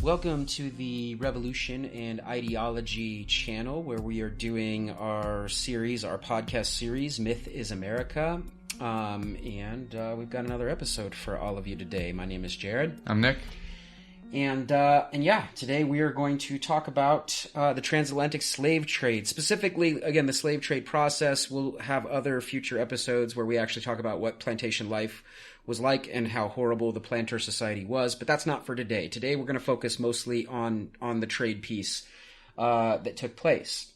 Welcome to the Revolution and Ideology channel, where we are doing our podcast series, Myth is America. And we've got another episode for all of you today. My name is Jared. I'm Nick. And today we are going to talk about the transatlantic slave trade. Specifically, again, the slave trade process. We'll have other future episodes where we actually talk about what plantation life was like and how horrible the planter society was. But that's not for today. Today we're going to focus mostly on the trade piece that took place.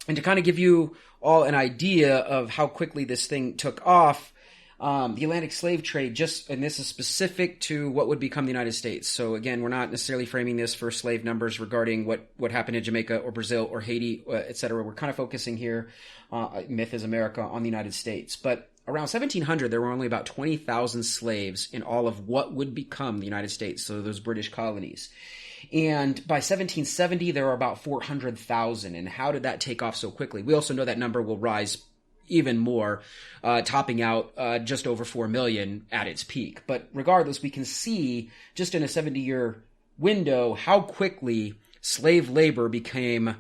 And to kind of give you all an idea of how quickly this thing took off, the Atlantic slave trade, and this is specific to what would become the United States. So again, we're not necessarily framing this for slave numbers regarding what happened in Jamaica or Brazil or Haiti, etc. We're kind of focusing here, Myth is America, on the United States. But around 1700, there were only about 20,000 slaves in all of what would become the United States, so those British colonies. And by 1770, there were about 400,000. And how did that take off so quickly? We also know that number will rise even more, topping out just over 4 million at its peak. But regardless, we can see just in a 70-year window how quickly slave labor became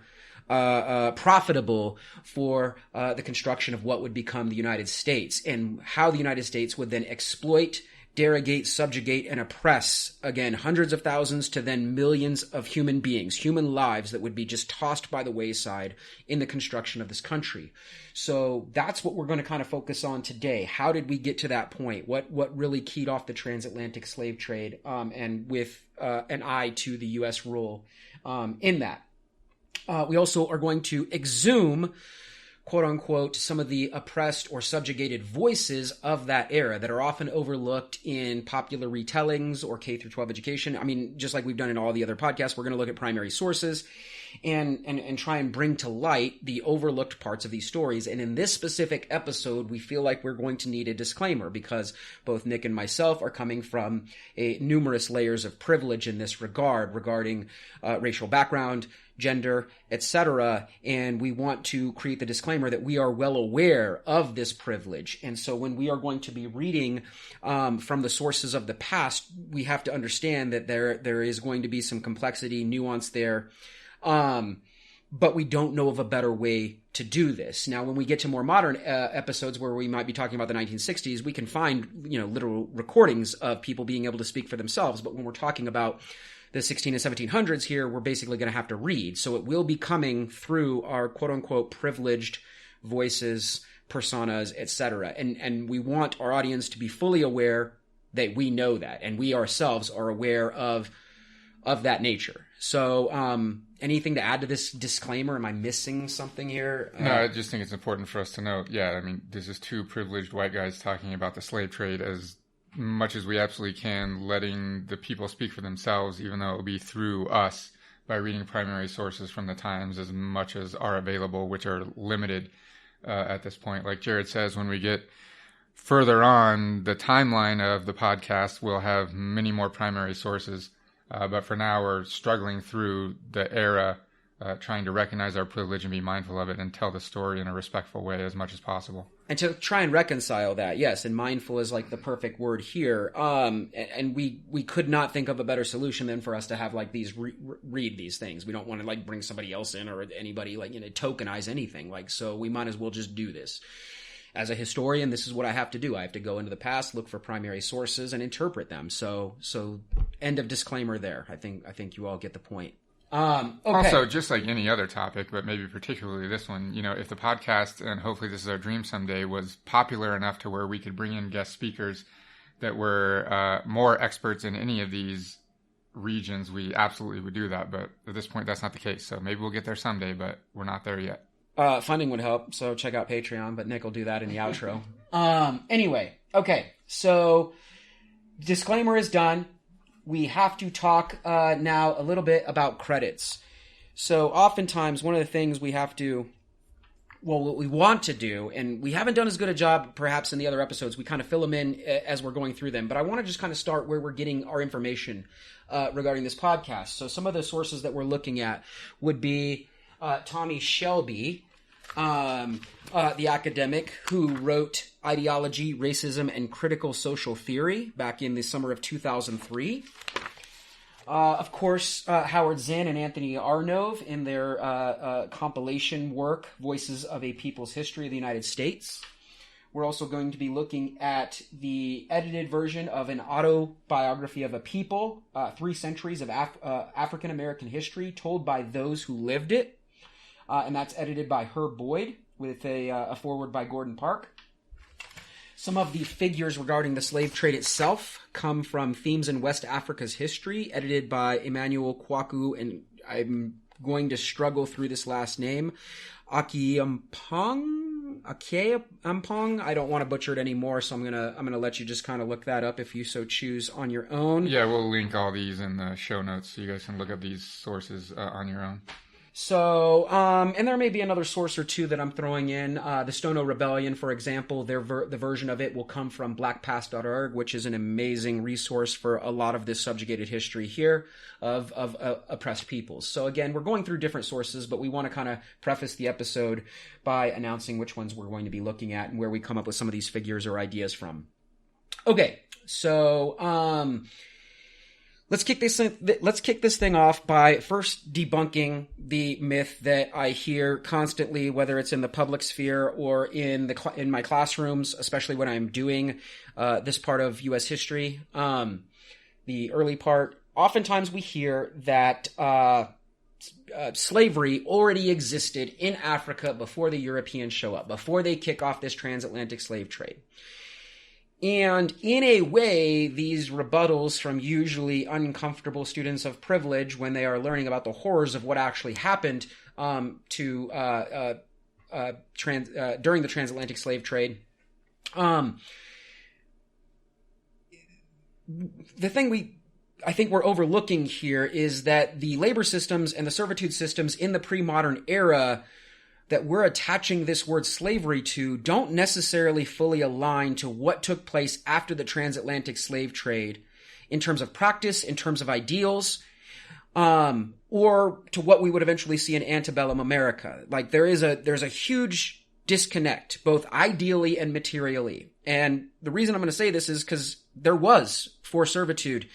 profitable for the construction of what would become the United States, and how the United States would then exploit, derogate, subjugate, and oppress, again, hundreds of thousands to then millions of human beings, human lives that would be just tossed by the wayside in the construction of this country. So that's what we're going to kind of focus on today. How did we get to that point? What really keyed off the transatlantic slave trade, and with an eye to the U.S. role in that. We also are going to exhume, quote unquote, some of the oppressed or subjugated voices of that era that are often overlooked in popular retellings or K through 12 education. I mean, just like we've done in all the other podcasts, we're going to look at primary sources and try and bring to light the overlooked parts of these stories. And in this specific episode, we feel like we're going to need a disclaimer, because both Nick and myself are coming from numerous layers of privilege in this regarding racial background, gender, etc. And we want to create the disclaimer that we are well aware of this privilege. And so when we are going to be reading from the sources of the past, we have to understand that there is going to be some complexity, nuance there. But we don't know of a better way to do this. Now, when we get to more modern episodes where we might be talking about the 1960s, we can find, literal recordings of people being able to speak for themselves. But when we're talking about the 16 and 1700s here, we're basically going to have to read. So it will be coming through our quote-unquote privileged voices, personas, etc. And we want our audience to be fully aware that we know that, and we ourselves are aware of that nature. So anything to add to this disclaimer? Am I missing something here? No, I just think it's important for us to note, this is two privileged white guys talking about the slave trade as much as we absolutely can, letting the people speak for themselves, even though it will be through us, by reading primary sources from the times as much as are available, which are limited at this point. Like Jared says, when we get further on the timeline of the podcast, we'll have many more primary sources. But for now, we're struggling through the era, trying to recognize our privilege and be mindful of it and tell the story in a respectful way as much as possible. And to try and reconcile that, yes, and mindful is like the perfect word here. And we could not think of a better solution than for us to have like these read these things. We don't want to like bring somebody else in or anybody tokenize anything. So we might as well just do this. As a historian, this is what I have to do. I have to go into the past, look for primary sources, and interpret them. So end of disclaimer there. I think you all get the point. Okay. Also, just like any other topic, but maybe particularly this one, if the podcast, and hopefully this is our dream someday, was popular enough to where we could bring in guest speakers that were more experts in any of these regions, we absolutely would do that. But at this point, that's not the case. So maybe we'll get there someday, but we're not there yet. Funding would help, so check out Patreon, but Nick will do that in the outro. Anyway, okay, so disclaimer is done. We have to talk now a little bit about credits. So oftentimes, one of the things we have to, what we want to do, and we haven't done as good a job perhaps in the other episodes, we kind of fill them in as we're going through them, but I want to just kind of start where we're getting our information regarding this podcast. So some of the sources that we're looking at would be Tommy Shelby, the academic who wrote Ideology, Racism, and Critical Social Theory back in the summer of 2003. Of course, Howard Zinn and Anthony Arnove in their compilation work, Voices of a People's History of the United States. We're also going to be looking at the edited version of an autobiography of a people, 3 centuries of African-American history told by those who lived it. And that's edited by Herb Boyd with a foreword by Gordon Park. Some of the figures regarding the slave trade itself come from Themes in West Africa's History, edited by Emmanuel Kwaku, and I'm going to struggle through this last name, Akiampong. I don't want to butcher it anymore, so I'm gonna let you just kind of look that up if you so choose on your own. Yeah, we'll link all these in the show notes so you guys can look up these sources on your own. So, and there may be another source or two that I'm throwing in. The Stono Rebellion, for example, the version of it will come from blackpast.org, which is an amazing resource for a lot of this subjugated history here of oppressed peoples. So again, we're going through different sources, but we want to kind of preface the episode by announcing which ones we're going to be looking at and where we come up with some of these figures or ideas from. Okay, so, let's kick this thing off by first debunking the myth that I hear constantly, whether it's in the public sphere or in my classrooms, especially when I'm doing this part of U.S. history. The early part, oftentimes we hear that slavery already existed in Africa before the Europeans show up, before they kick off this transatlantic slave trade. And in a way, these rebuttals from usually uncomfortable students of privilege when they are learning about the horrors of what actually happened during the transatlantic slave trade. The thing I think we're overlooking here is that the labor systems and the servitude systems in the pre-modern era that we're attaching this word slavery to don't necessarily fully align to what took place after the transatlantic slave trade in terms of practice, in terms of ideals, or to what we would eventually see in antebellum America. Like there's a huge disconnect, both ideally and materially. And the reason I'm going to say this is because there was forced servitude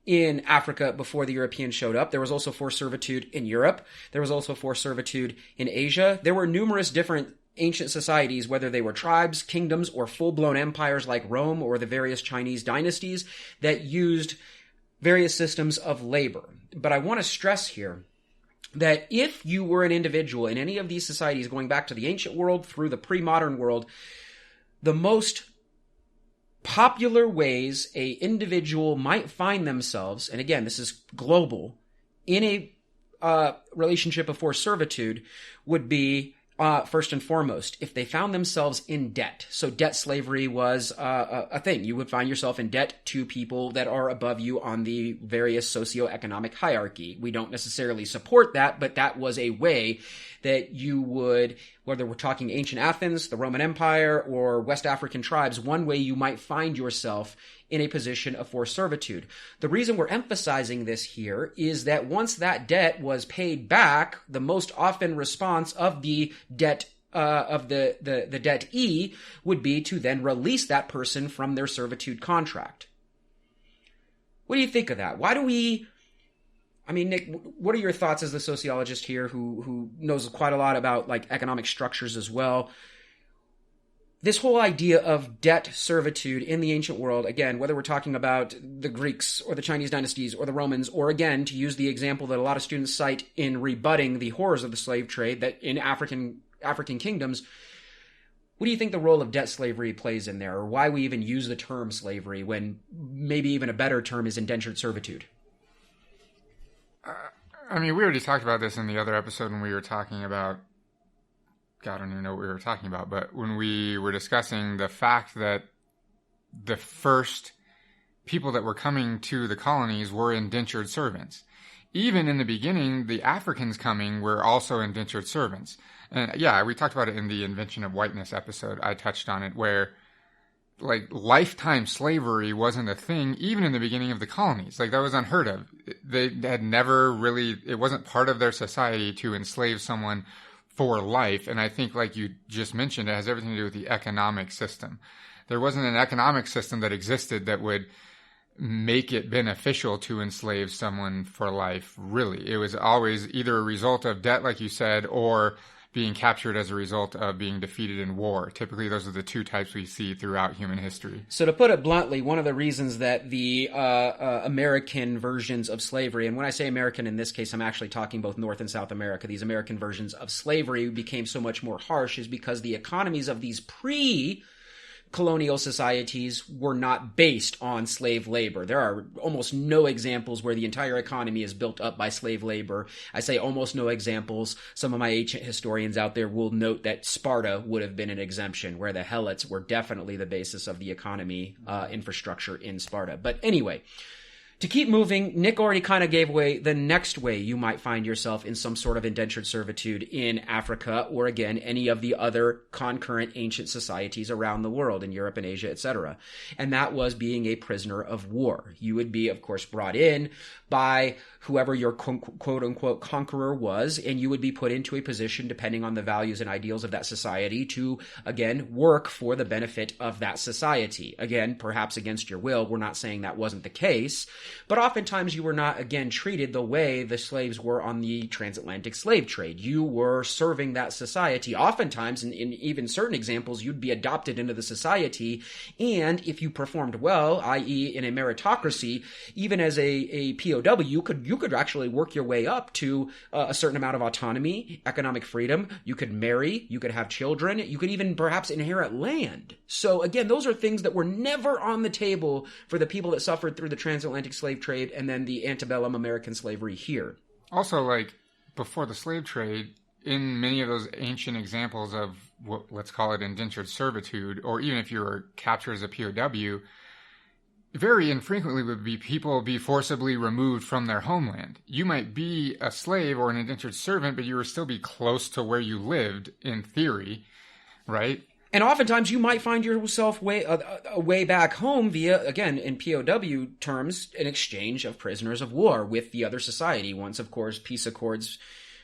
in Africa before the Europeans showed up. There was also forced servitude in Europe. There was also forced servitude in Asia. There were numerous different ancient societies, whether they were tribes, kingdoms, or full-blown empires like Rome or the various Chinese dynasties that used various systems of labor. But I want to stress here that if you were an individual in any of these societies going back to the ancient world through the pre-modern world, the most popular ways a individual might find themselves, and again, this is global, in a relationship of forced servitude would be, first and foremost, if they found themselves in debt. So debt slavery was a thing. You would find yourself in debt to people that are above you on the various socioeconomic hierarchy. We don't necessarily support that, but that was a way that you would, whether we're talking ancient Athens, the Roman Empire, or West African tribes, one way you might find yourself in a position of forced servitude. The reason we're emphasizing this here is that once that debt was paid back, the most often response of the debt of the debtee would be to then release that person from their servitude contract. What do you think of that? Why do we... I mean, Nick, what are your thoughts as the sociologist here who knows quite a lot about like economic structures as well? This whole idea of debt servitude in the ancient world, again, whether we're talking about the Greeks or the Chinese dynasties or the Romans, or again, to use the example that a lot of students cite in rebutting the horrors of the slave trade that in African kingdoms, what do you think the role of debt slavery plays in there, or why we even use the term slavery when maybe even a better term is indentured servitude? I mean, we already talked about this in the other episode when we were talking about, God, I don't even know what we were talking about, but when we were discussing the fact that the first people that were coming to the colonies were indentured servants. Even in the beginning, the Africans coming were also indentured servants. And yeah, we talked about it in the Invention of Whiteness episode. I touched on it where like lifetime slavery wasn't a thing even in the beginning of the colonies. Like that was unheard of. They had never really, it wasn't part of their society to enslave someone for life. And I think like you just mentioned, it has everything to do with the economic system. There wasn't an economic system that existed that would make it beneficial to enslave someone for life, really. It was always either a result of debt, like you said, or being captured as a result of being defeated in war. Typically, those are the two types we see throughout human history. So to put it bluntly, one of the reasons that the American versions of slavery, and when I say American in this case, I'm actually talking both North and South America, these American versions of slavery became so much more harsh is because the economies of these colonial societies were not based on slave labor. There are almost no examples where the entire economy is built up by slave labor. I say almost no examples. Some of my ancient historians out there will note that Sparta would have been an exemption, where the Helots were definitely the basis of the economy infrastructure in Sparta. But anyway, to keep moving, Nick already kind of gave away the next way you might find yourself in some sort of indentured servitude in Africa, or again, any of the other concurrent ancient societies around the world, in Europe and Asia, etc. And that was being a prisoner of war. You would be, of course, brought in by whoever your quote-unquote conqueror was, and you would be put into a position, depending on the values and ideals of that society, to, again, work for the benefit of that society. Again, perhaps against your will. We're not saying that wasn't the case, but oftentimes you were not, again, treated the way the slaves were on the transatlantic slave trade. You were serving that society. Oftentimes, in even certain examples, you'd be adopted into the society, and if you performed well, i.e. in a meritocracy, even as a POW, you could actually work your way up to a certain amount of autonomy, economic freedom. You could marry, you could have children, you could even perhaps inherit land. So again, those are things that were never on the table for the people that suffered through the transatlantic slave trade and then the antebellum American slavery here. Also, like, before the slave trade, in many of those ancient examples of what, let's call it indentured servitude, or even if you were captured as a POW, very infrequently would be people be forcibly removed from their homeland. You might be a slave or an indentured servant, but you would still be close to where you lived, in theory, right? And oftentimes you might find yourself way back home via, again, in POW terms, an exchange of prisoners of war with the other society. Once, of course, peace accords,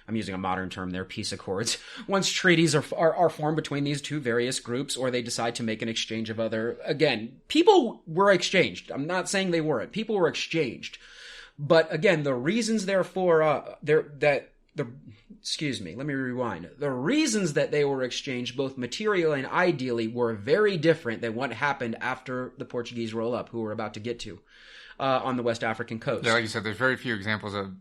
I'm using a modern term there, peace accords. Once treaties are formed between these two various groups, or they decide to make an exchange of other, again, people were exchanged. I'm not saying they weren't. People were exchanged. But again, the reasons therefore, excuse me, let me rewind. The reasons that they were exchanged, both materially and ideally, were very different than what happened after the Portuguese roll up, who we're about to get to, on the West African coast. Yeah, like you said, there's very few examples of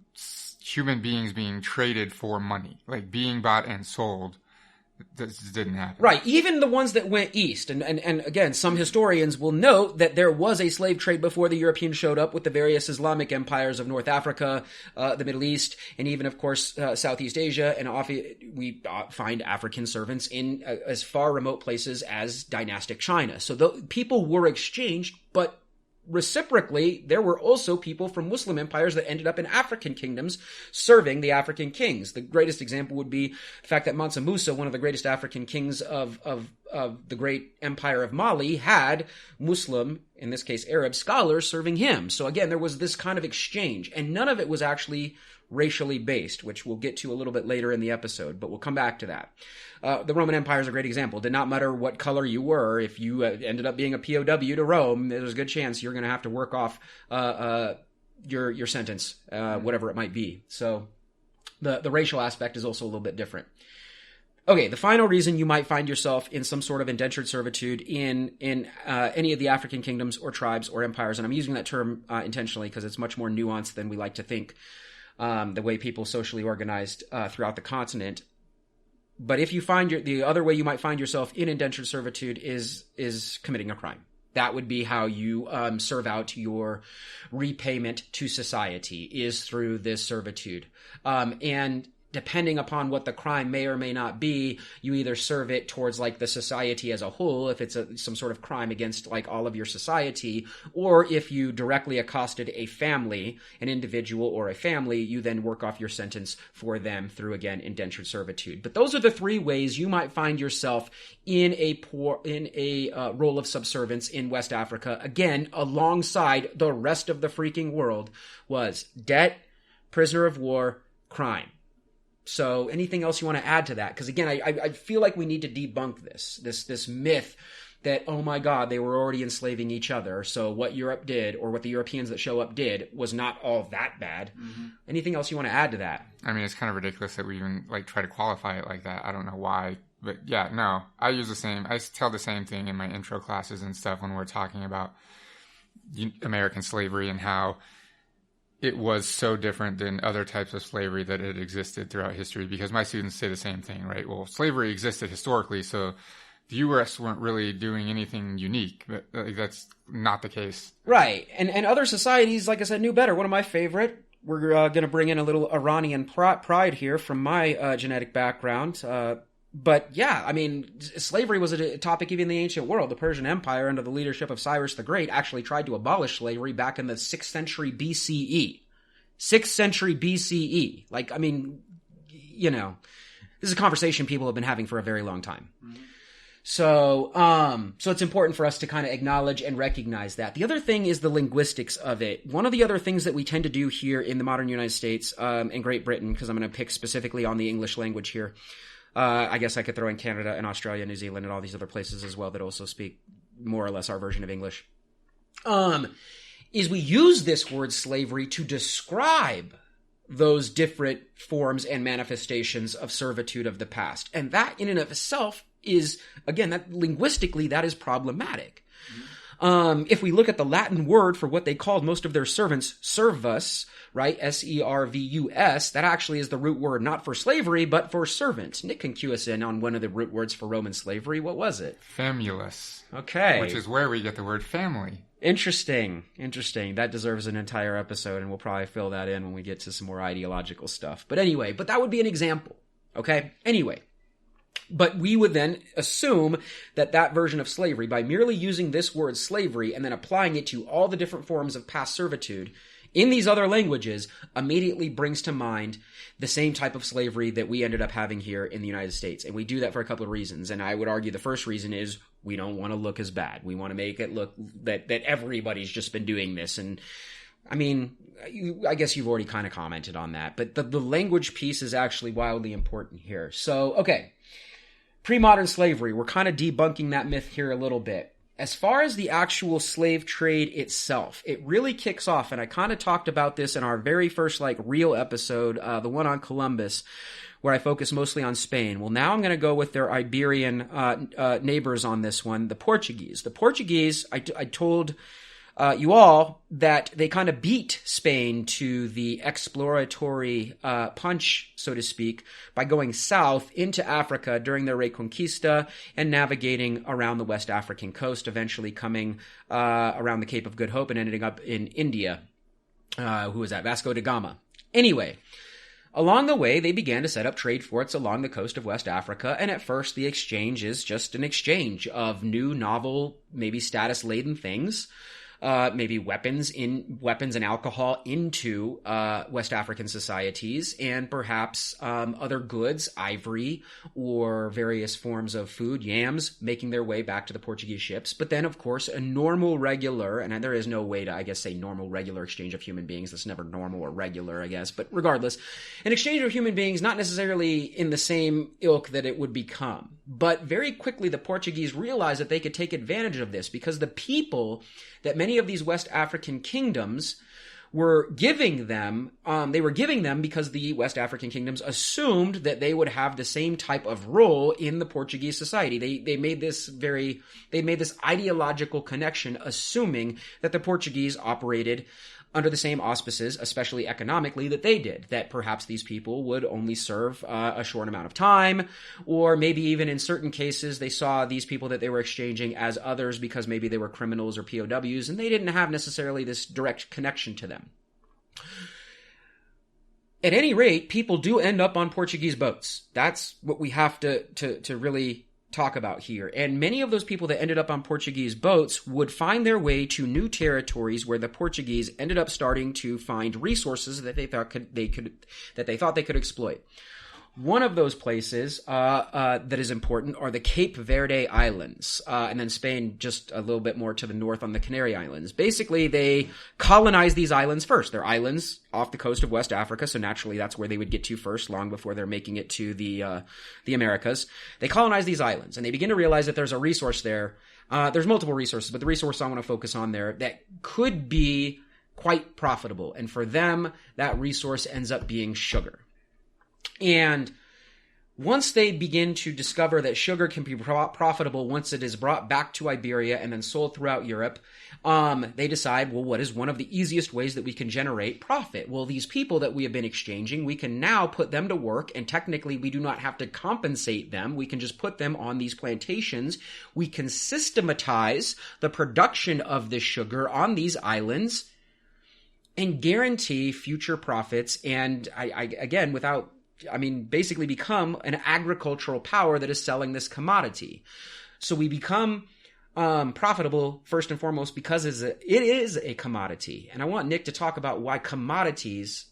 human beings being traded for money, like being bought and sold. This didn't happen. Right. Even the ones that went east. And again, some historians will note that there was a slave trade before the Europeans showed up with the various Islamic empires of North Africa, the Middle East, and even, of course, Southeast Asia. And often we find African servants in as far remote places as dynastic China. So people were exchanged, but reciprocally, there were also people from Muslim empires that ended up in African kingdoms serving the African kings. The greatest example would be the fact that Mansa Musa, one of the greatest African kings of the great empire of Mali, had Muslim, in this case Arab, scholars serving him. So again, there was this kind of exchange, and none of it was actually racially based, which we'll get to a little bit later in the episode, but we'll come back to that. The Roman Empire is a great example. It did not matter what color you were. If you ended up being a POW to Rome, there's a good chance you're going to have to work off your sentence, whatever it might be. So the racial aspect is also a little bit different. Okay, the final reason you might find yourself in some sort of indentured servitude in any of the African kingdoms or tribes or empires, and I'm using that term intentionally because it's much more nuanced than we like to think, the way people socially organized throughout the continent. But if you find the other way you might find yourself in indentured servitude is committing a crime. That would be how you serve out your repayment to society, is through this servitude. And depending upon what the crime may or may not be, you either serve it towards like the society as a whole, if it's some sort of crime against like all of your society, or if you directly accosted a family, an individual or a family, you then work off your sentence for them through, again, indentured servitude. But those are the three ways you might find yourself in a role of subservience in West Africa. Again, alongside the rest of the freaking world was debt, prisoner of war, crime. So anything else you want to add to that? Because again, I feel like we need to debunk this myth that, oh my God, they were already enslaving each other. So what Europe did, or what the Europeans that show up did, was not all that bad. Mm-hmm. Anything else you want to add to that? I mean, it's kind of ridiculous that we even like try to qualify it like that. I don't know why, but yeah, no, I tell the same thing in my intro classes and stuff when we're talking about American slavery and how it was so different than other types of slavery that had existed throughout history, because my students say the same thing, right? Well, slavery existed historically, so the U.S. weren't really doing anything unique, but that's not the case. Right. And other societies, like I said, knew better. One of my favorite, we're going to bring in a little Iranian pride here from my genetic background. But yeah, I mean, slavery was a topic even in the ancient world. The Persian Empire, under the leadership of Cyrus the Great, actually tried to abolish slavery back in the 6th century BCE. 6th century BCE. Like, I mean, you know, this is a conversation people have been having for a very long time. Mm-hmm. So it's important for us to kind of acknowledge and recognize that. The other thing is the linguistics of it. One of the other things that we tend to do here in the modern United States, and Great Britain, because I'm going to pick specifically on the English language here. I guess I could throw in Canada and Australia, New Zealand, and all these other places as well that also speak more or less our version of English. Is we use this word slavery to describe those different forms and manifestations of servitude of the past. And that in and of itself is, again, that linguistically, that is problematic. Mm-hmm. If we look at the Latin word for what they called most of their servants, servus, right? S-E-R-V-U-S, that actually is the root word not for slavery, but for servant. Nick can cue us in on one of the root words for Roman slavery. What was it? Famulus. Okay. Which is where we get the word family. Interesting. That deserves an entire episode, and we'll probably fill that in when we get to some more ideological stuff. But anyway, that would be an example. Okay? Anyway. But we would then assume that version of slavery, by merely using this word slavery and then applying it to all the different forms of past servitude in these other languages, immediately brings to mind the same type of slavery that we ended up having here in the United States. And we do that for a couple of reasons. And I would argue the first reason is we don't want to look as bad. We want to make it look that everybody's just been doing this. And I mean, I guess you've already kind of commented on that. But the language piece is actually wildly important here. So, okay. Pre-modern slavery, we're kind of debunking that myth here a little bit. As far as the actual slave trade itself, it really kicks off, and I kind of talked about this in our very first real episode, the one on Columbus, where I focus mostly on Spain. Well, now I'm going to go with their Iberian neighbors on this one, the Portuguese. The Portuguese, I told you all that they kind of beat Spain to the exploratory punch, so to speak, by going south into Africa during their Reconquista and navigating around the West African coast, eventually coming around the Cape of Good Hope and ending up in India. Who was that? Vasco da Gama. Anyway, along the way, they began to set up trade forts along the coast of West Africa, and at first the exchange is just an exchange of new, novel, maybe status-laden things. Maybe weapons and alcohol into West African societies, and perhaps other goods, ivory, or various forms of food, yams, making their way back to the Portuguese ships. But then, of course, a normal, regular, and there is no way to, I guess, say normal, regular exchange of human beings. That's never normal or regular, I guess. But regardless, an exchange of human beings, not necessarily in the same ilk that it would become. But very quickly, the Portuguese realized that they could take advantage of this, because the people that many of these West African kingdoms were giving them, because the West African kingdoms assumed that they would have the same type of role in the Portuguese society. They made this ideological connection, assuming that the Portuguese operated under the same auspices, especially economically, that they did, that perhaps these people would only serve a short amount of time, or maybe even in certain cases they saw these people that they were exchanging as others because maybe they were criminals or POWs, and they didn't have necessarily this direct connection to them. At any rate, people do end up on Portuguese boats. That's what we have to really talk about here. And many of those people that ended up on Portuguese boats would find their way to new territories where the Portuguese ended up starting to find resources that they thought they could exploit. One of those places that is important are the Cape Verde Islands, and then Spain just a little bit more to the north on the Canary Islands. Basically, they colonized these islands first. They're islands off the coast of West Africa, so naturally that's where they would get to first, long before they're making it to the Americas. They colonize these islands, and they begin to realize that there's a resource there There's multiple resources, but the resource I want to focus on there that could be quite profitable. And for them, that resource ends up being sugar. And once they begin to discover that sugar can be profitable once it is brought back to Iberia and then sold throughout Europe, they decide, well, what is one of the easiest ways that we can generate profit? Well, these people that we have been exchanging, we can now put them to work, and technically we do not have to compensate them. We can just put them on these plantations. We can systematize the production of this sugar on these islands and guarantee future profits. And again, basically become an agricultural power that is selling this commodity. So we become profitable first and foremost because it is a commodity. And I want Nick to talk about why commodities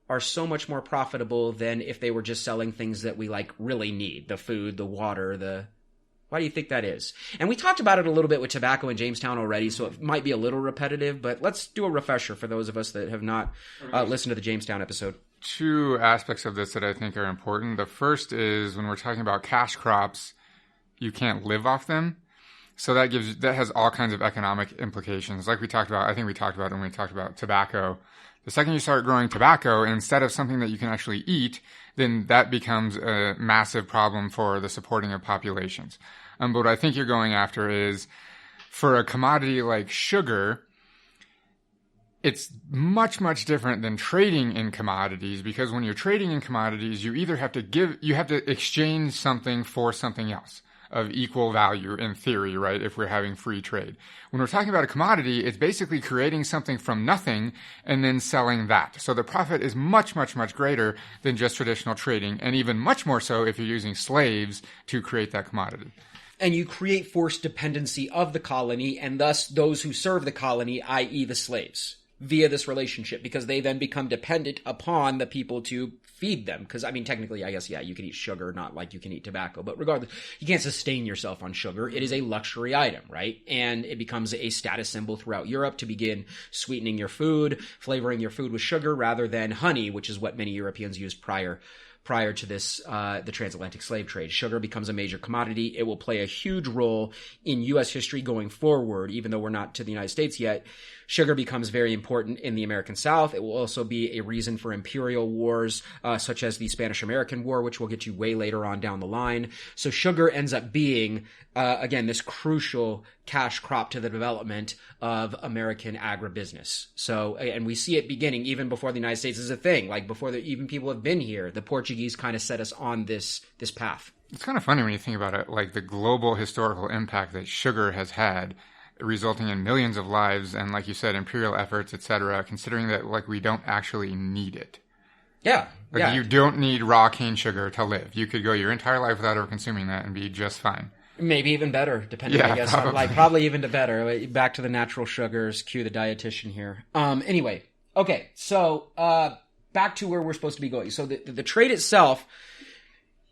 are so much more profitable than if they were just selling things that we really need, the food, the water, why do you think that is? And we talked about it a little bit with tobacco in Jamestown already, so it might be a little repetitive, but let's do a refresher for those of us that have not listened to the Jamestown episode. Two aspects of this that I think are important. The first is when we're talking about cash crops, you can't live off them. So that has all kinds of economic implications. Like we talked about, I think we talked about when we talked about tobacco. The second you start growing tobacco instead of something that you can actually eat, then that becomes a massive problem for the supporting of populations. But what I think you're going after is for a commodity like sugar, it's much, much different than trading in commodities, because when you're trading in commodities, you either have to exchange something for something else of equal value in theory, right? If we're having free trade. When we're talking about a commodity, it's basically creating something from nothing and then selling that. So the profit is much, much, much greater than just traditional trading, and even much more so if you're using slaves to create that commodity. And you create forced dependency of the colony and thus those who serve the colony, i.e. the slaves, via this relationship, because they then become dependent upon the people to feed them. Because, technically, I guess, yeah, you can eat sugar, not like you can eat tobacco. But regardless, you can't sustain yourself on sugar. It is a luxury item, right? And it becomes a status symbol throughout Europe to begin sweetening your food, flavoring your food with sugar rather than honey, which is what many Europeans used prior to this, the transatlantic slave trade. Sugar becomes a major commodity. It will play a huge role in U.S. history going forward, even though we're not to the United States yet. Sugar becomes very important in the American South. It will also be a reason for imperial wars, such as the Spanish-American War, which we'll get to way later on down the line. So sugar ends up being, again, this crucial cash crop to the development of American agribusiness. So, and we see it beginning even before the United States is a thing, like before even people have been here. The Portuguese kind of set us on this path. It's kind of funny when you think about it, like the global historical impact that sugar has had, resulting in millions of lives and, like you said, imperial efforts, etc., considering that we don't actually need it. Yeah. You don't need raw cane sugar to live. You could go your entire life without ever consuming that and be just fine. Maybe even better, depending, I guess. Probably even better. Back to the natural sugars. Cue the dietitian here. Anyway. Okay. So, back to where we're supposed to be going. So the trade itself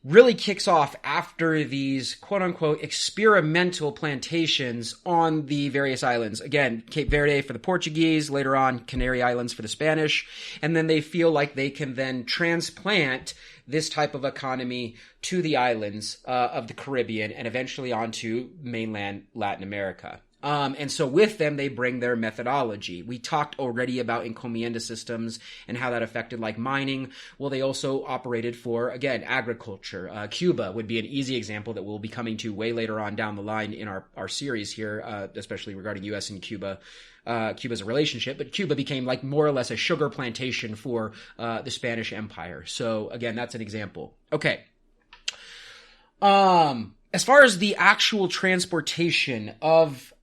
really kicks off after these quote-unquote experimental plantations on the various islands. Again, Cape Verde for the Portuguese, later on Canary Islands for the Spanish, and then they feel like they can then transplant this type of economy to the islands of the Caribbean and eventually onto mainland Latin America. And so with them, they bring their methodology. We talked already about encomienda systems and how that affected mining. Well, they also operated for, again, agriculture. Cuba would be an easy example that we'll be coming to way later on down the line in our series here, especially regarding U.S. and Cuba. Cuba's a relationship, but Cuba became more or less a sugar plantation for the Spanish Empire. So again, that's an example. Okay. As far as the actual transportation of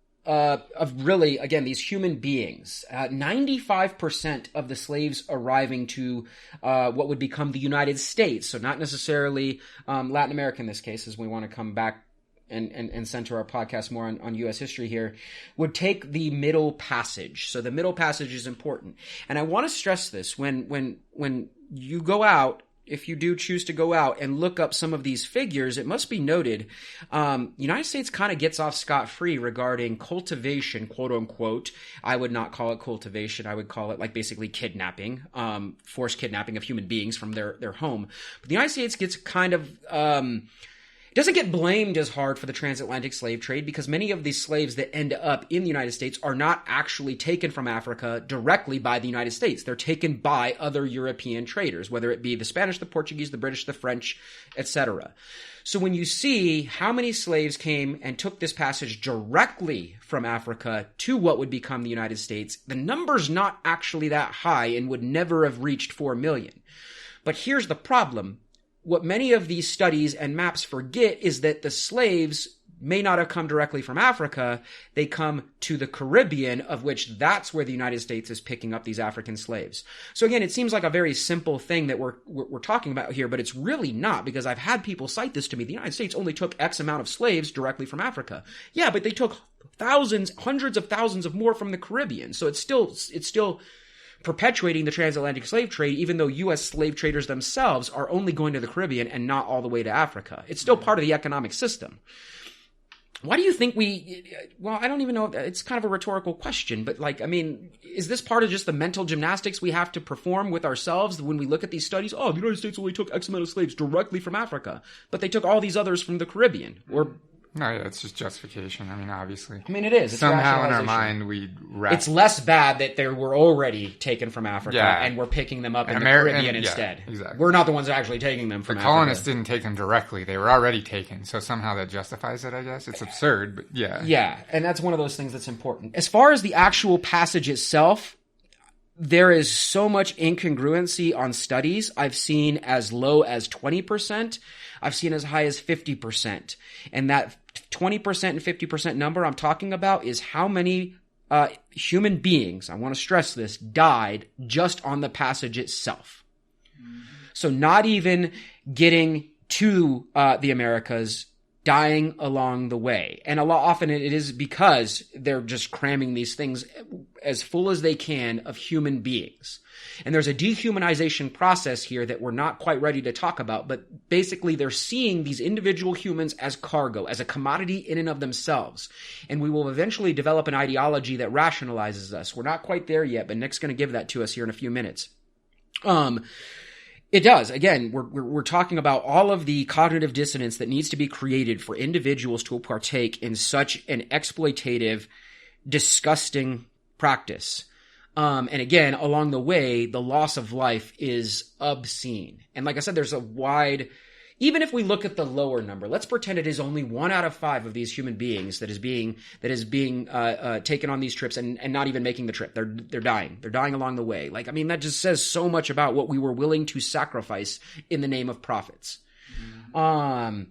really, again, these human beings, 95% of the slaves arriving to what would become the United States, so not necessarily Latin America in this case, as we want to come back and center our podcast more on U.S. history here, would take the Middle Passage. So the Middle Passage is important. And I want to stress this. When you go out, if you do choose to go out and look up some of these figures, it must be noted, United States kind of gets off scot-free regarding cultivation, quote unquote. I would not call it cultivation. I would call it basically kidnapping, forced kidnapping of human beings from their home. But the United States gets kind of, doesn't get blamed as hard for the transatlantic slave trade because many of these slaves that end up in the United States are not actually taken from Africa directly by the United States. They're taken by other European traders, whether it be the Spanish, the Portuguese, the British, the French, etc. So when you see how many slaves came and took this passage directly from Africa to what would become the United States, the number's not actually that high and would never have reached 4 million. But here's the problem. What many of these studies and maps forget is that the slaves may not have come directly from Africa. They come to the Caribbean, of which that's where the United States is picking up these African slaves. So again, it seems like a very simple thing that we're talking about here, but it's really not, because I've had people cite this to me. The United States only took X amount of slaves directly from Africa. Yeah, but they took thousands, hundreds of thousands of more from the Caribbean. So it's still perpetuating the transatlantic slave trade, even though U.S. slave traders themselves are only going to the Caribbean and not all the way to Africa. It's still part of the economic system. Why do you think well, I don't even know. It's kind of a rhetorical question, but is this part of just the mental gymnastics we have to perform with ourselves when we look at these studies? Oh, the United States only took X amount of slaves directly from Africa, but they took all these others from the Caribbean. No, yeah, it's just justification. Obviously. It is. It's somehow in our mind it's less bad that they were already taken from Africa and we're picking them up in the Caribbean instead. Yeah, exactly. We're not the ones actually taking them from Africa. The colonists didn't take them directly. They were already taken. So somehow that justifies it, I guess. It's absurd, but yeah. Yeah, and that's one of those things that's important. As far as the actual passage itself, there is so much incongruency on studies. I've seen as low as 20%. I've seen as high as 50%. And that 20% and 50% number I'm talking about is how many human beings, I want to stress this, died just on the passage itself. Mm-hmm. So not even getting to the Americas, dying along the way. And often it is because they're just cramming these things as full as they can of human beings. And there's a dehumanization process here that we're not quite ready to talk about, but basically they're seeing these individual humans as cargo, as a commodity in and of themselves. And we will eventually develop an ideology that rationalizes us. We're not quite there yet, but Nick's going to give that to us here in a few minutes. It does. Again, we're talking about all of the cognitive dissonance that needs to be created for individuals to partake in such an exploitative, disgusting practice. And again, along the way, the loss of life is obscene. And like I said, there's a wide, even if we look at the lower number, let's pretend it is only 1 out of 5 of these human beings that is being taken on these trips and not even making the trip. They're dying. They're dying along the way. That just says so much about what we were willing to sacrifice in the name of profits. Mm-hmm.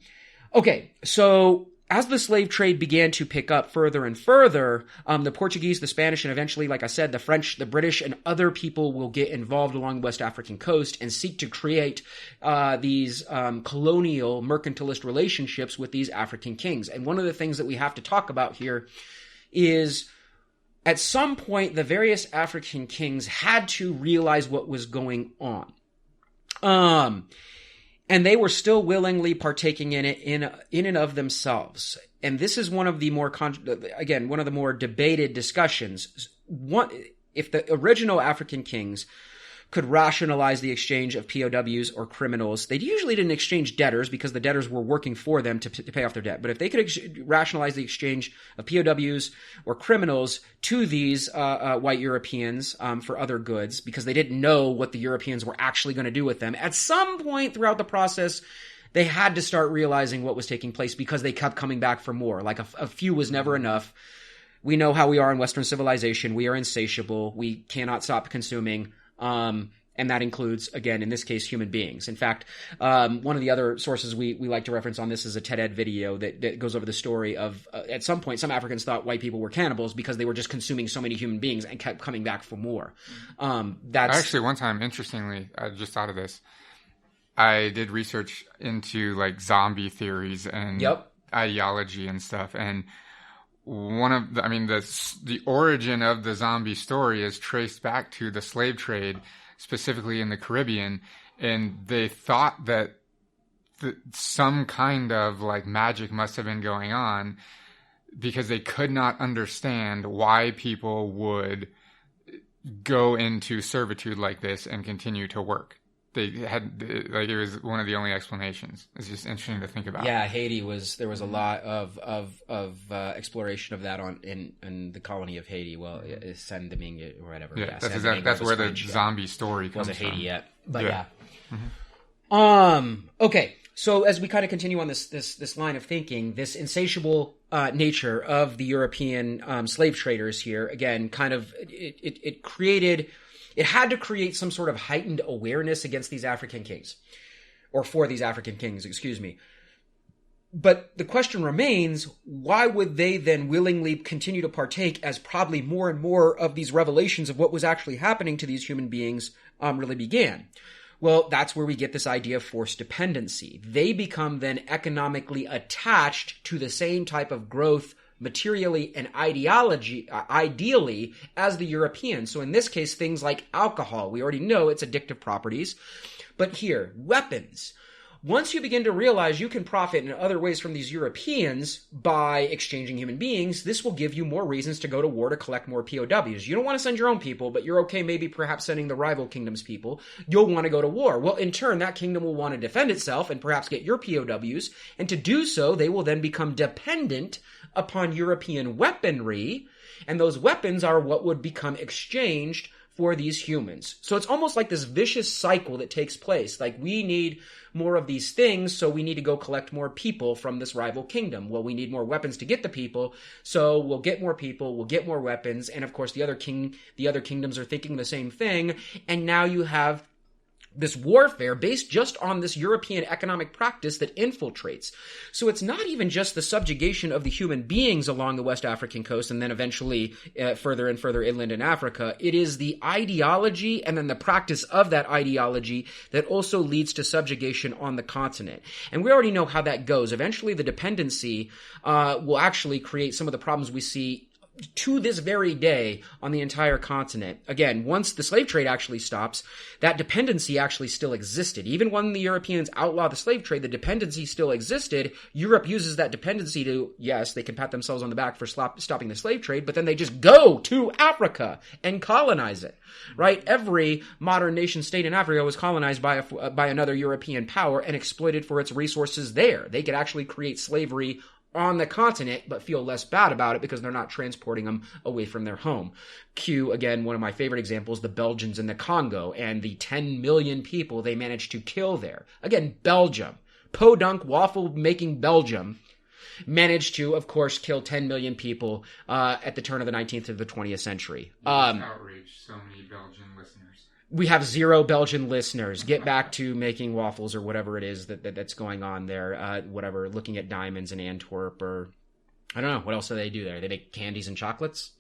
Okay, so as the slave trade began to pick up further and further, the Portuguese, the Spanish, and eventually, like I said, the French, the British, and other people will get involved along the West African coast and seek to create these colonial mercantilist relationships with these African kings. And one of the things that we have to talk about here is at some point, the various African kings had to realize what was going on. And they were still willingly partaking in it in and of themselves. And this is one of the more, one of the more debated discussions. If the original African kings could rationalize the exchange of POWs or criminals, they usually didn't exchange debtors because the debtors were working for them to pay off their debt. But if they could rationalize the exchange of POWs or criminals to these white Europeans for other goods, because they didn't know what the Europeans were actually going to do with them, at some point throughout the process, they had to start realizing what was taking place because they kept coming back for more. Like a few was never enough. We know how we are in Western civilization. We are insatiable. We cannot stop consuming. And that includes, again, in this case, human beings. In fact, one of the other sources we like to reference on this is a TED Ed video that goes over the story of, at some point, some Africans thought white people were cannibals because they were just consuming so many human beings and kept coming back for more. That's actually one time, interestingly, I just thought of this. I did research into zombie theories and ideology and stuff, and the origin of the zombie story is traced back to the slave trade, specifically in the Caribbean, and they thought that some kind of magic must have been going on because they could not understand why people would go into servitude like this and continue to work. they had, like, it was one of the only explanations. It's just interesting to think about. Yeah, Haiti there was a lot of exploration of that in the colony of Haiti. Well, Saint Domingue or whatever. Yeah, that's where the zombie story comes wasn't from. Haiti yet, but yeah. Mm-hmm. Okay. So as we kind of continue on this line of thinking, this insatiable nature of the European slave traders here, again, kind of it had to create some sort of heightened awareness against these African kings, or for these African kings, excuse me. But the question remains, why would they then willingly continue to partake as probably more and more of these revelations of what was actually happening to these human beings really began? Well, that's where we get this idea of forced dependency. They become then economically attached to the same type of growth materially and ideally as the Europeans. So in this case, things like alcohol, we already know its addictive properties. But here, weapons. Once you begin to realize you can profit in other ways from these Europeans by exchanging human beings, this will give you more reasons to go to war to collect more POWs. You don't want to send your own people, but you're okay maybe perhaps sending the rival kingdom's people. You'll want to go to war. Well, in turn, that kingdom will want to defend itself and perhaps get your POWs. And to do so, they will then become dependent upon European weaponry. And those weapons are what would become exchanged for these humans. So it's almost like this vicious cycle that takes place. Like, we need more of these things, so we need to go collect more people from this rival kingdom. Well, we need more weapons to get the people, so we'll get more people, we'll get more weapons, and of course the other kingdoms are thinking the same thing, and now you have this warfare based just on this European economic practice that infiltrates. So it's not even just the subjugation of the human beings along the West African coast and then eventually further and further inland in Africa. It is the ideology and then the practice of that ideology that also leads to subjugation on the continent. And we already know how that goes. Eventually the dependency will actually create some of the problems we see to this very day on the entire continent. Again, once the slave trade actually stops, that dependency actually still existed. Even when the Europeans outlaw the slave trade, the dependency still existed. Europe uses that dependency to, yes, they can pat themselves on the back for stopping the slave trade, but then they just go to Africa and colonize it, right? Every modern nation state in Africa was colonized by another European power and exploited for its resources there. They could actually create slavery on the continent, but feel less bad about it because they're not transporting them away from their home. Cue, again, one of my favorite examples, the Belgians in the Congo and the 10 million people they managed to kill there. Again, Belgium, podunk, waffle-making Belgium, managed to, of course, kill 10 million people at the turn of the 19th to the 20th century. Outrage so many Belgian listeners. We have 0 Belgian listeners. Get back to making waffles or whatever it is that's going on there. Whatever, looking at diamonds in Antwerp, or I don't know. What else do they do there? They make candies and chocolates?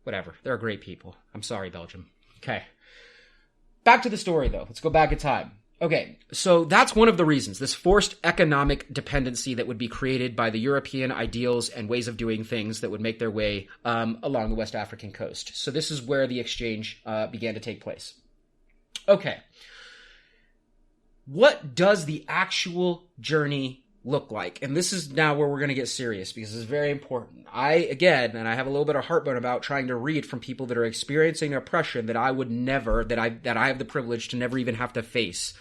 Whatever. They're great people. I'm sorry, Belgium. Okay. Back to the story, though. Let's go back in time. Okay, so that's one of the reasons, this forced economic dependency that would be created by the European ideals and ways of doing things that would make their way along the West African coast. So this is where the exchange began to take place. Okay, what does the actual journey look like? And this is now where we're going to get serious, because it's very important. I have a little bit of heartburn about trying to read from people that are experiencing oppression that I would never, that I have the privilege to never even have to face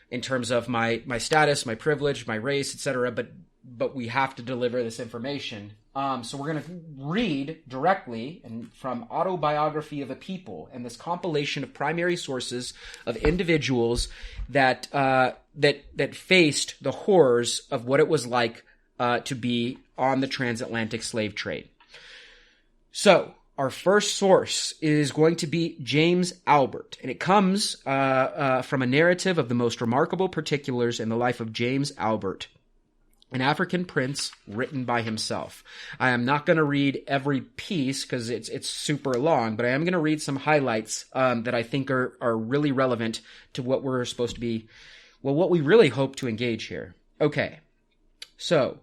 in terms of my status, my privilege, my race, etc. But we have to deliver this information. So we're going to read directly from Autobiography of a People, and this compilation of primary sources of individuals that faced the horrors of what it was like to be on the transatlantic slave trade. So our first source is going to be James Albert, and it comes from a narrative of the most remarkable particulars in the life of James Albert, an African prince written by himself. I am not going to read every piece because it's super long, but I am going to read some highlights that I think are really relevant to what we're supposed to be, well, what we really hope to engage here. Okay, so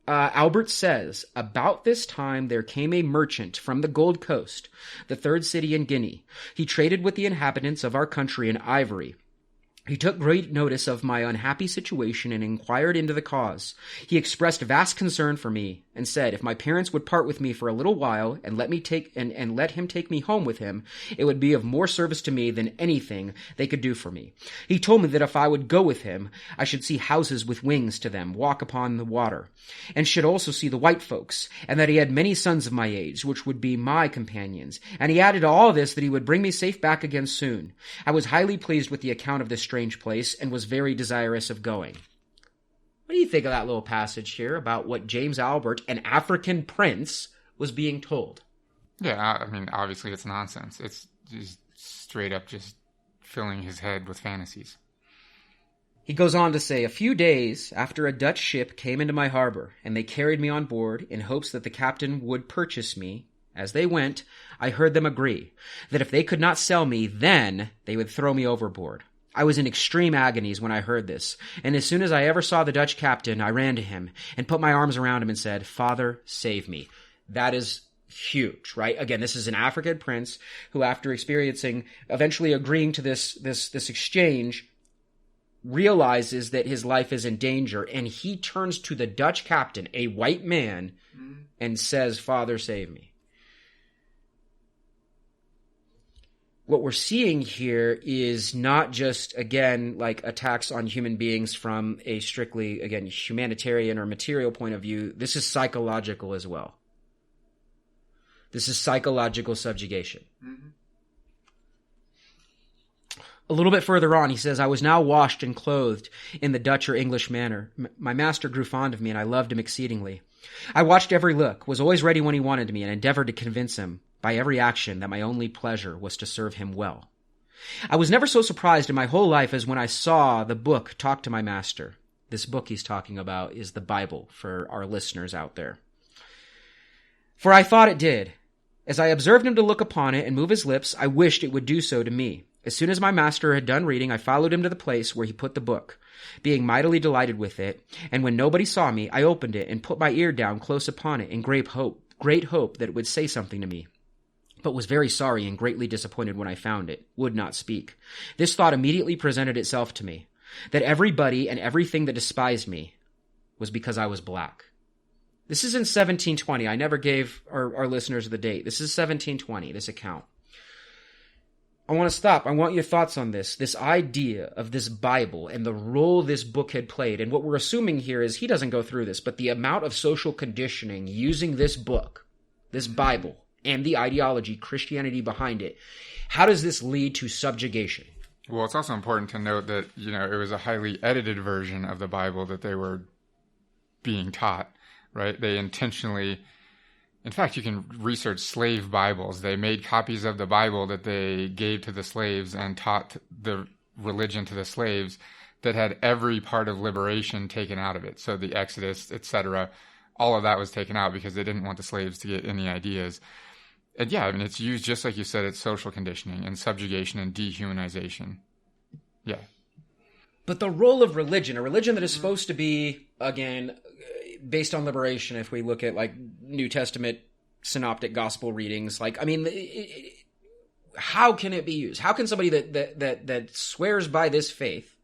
Albert says, about this time there came a merchant from the Gold Coast, the third city in Guinea. He traded with the inhabitants of our country in ivory. He took great notice of my unhappy situation and inquired into the cause. He expressed vast concern for me and said, if my parents would part with me for a little while and let him take me home with him, it would be of more service to me than anything they could do for me. He told me that if I would go with him, I should see houses with wings to them, walk upon the water, and should also see the white folks, and that he had many sons of my age, which would be my companions. And he added to all this that he would bring me safe back again soon. I was highly pleased with the account of this strange place, and was very desirous of going. What do you think of that little passage here about what James Albert, an African prince, was being told? Yeah, I mean, obviously it's nonsense. It's just straight up just filling his head with fantasies. He goes on to say, a few days after a Dutch ship came into my harbor, and they carried me on board in hopes that the captain would purchase me. As they went, I heard them agree that if they could not sell me, then they would throw me overboard. I was in extreme agonies when I heard this, and as soon as I ever saw the Dutch captain, I ran to him and put my arms around him and said, Father, save me. That is huge, right? Again, this is an African prince who, after eventually agreeing to this exchange, realizes that his life is in danger, and he turns to the Dutch captain, a white man, and says, Father, save me. What we're seeing here is not just, again, like attacks on human beings from a strictly, again, humanitarian or material point of view. This is psychological as well. This is psychological subjugation. Mm-hmm. A little bit further on, he says, I was now washed and clothed in the Dutch or English manner. My master grew fond of me, and I loved him exceedingly. I watched every look, was always ready when he wanted me, and endeavored to convince him by every action that my only pleasure was to serve him well. I was never so surprised in my whole life as when I saw the book talk to my master. This book he's talking about is the Bible for our listeners out there. For I thought it did. As I observed him to look upon it and move his lips, I wished it would do so to me. As soon as my master had done reading, I followed him to the place where he put the book, being mightily delighted with it, and when nobody saw me, I opened it and put my ear down close upon it in great hope that it would say something to me. But was very sorry and greatly disappointed when I found it, would not speak. This thought immediately presented itself to me, that everybody and everything that despised me was because I was black. This is in 1720. I never gave our listeners the date. This is 1720, this account. I want to stop. I want your thoughts on this idea of this Bible and the role this book had played. And what we're assuming here is he doesn't go through this, but the amount of social conditioning using this book, this Bible, and the ideology, Christianity behind it. How does this lead to subjugation? Well, it's also important to note that, it was a highly edited version of the Bible that they were being taught, right? They intentionally, in fact, you can research slave Bibles. They made copies of the Bible that they gave to the slaves and taught the religion to the slaves that had every part of liberation taken out of it. So the Exodus, etc., all of that was taken out because they didn't want the slaves to get any ideas. And yeah, I mean, it's used just like you said, it's social conditioning and subjugation and dehumanization. Yeah. But the role of religion, a religion that is supposed to be, again, based on liberation, if we look at like New Testament synoptic gospel readings, like, I mean, how can it be used? How can somebody that swears by this faith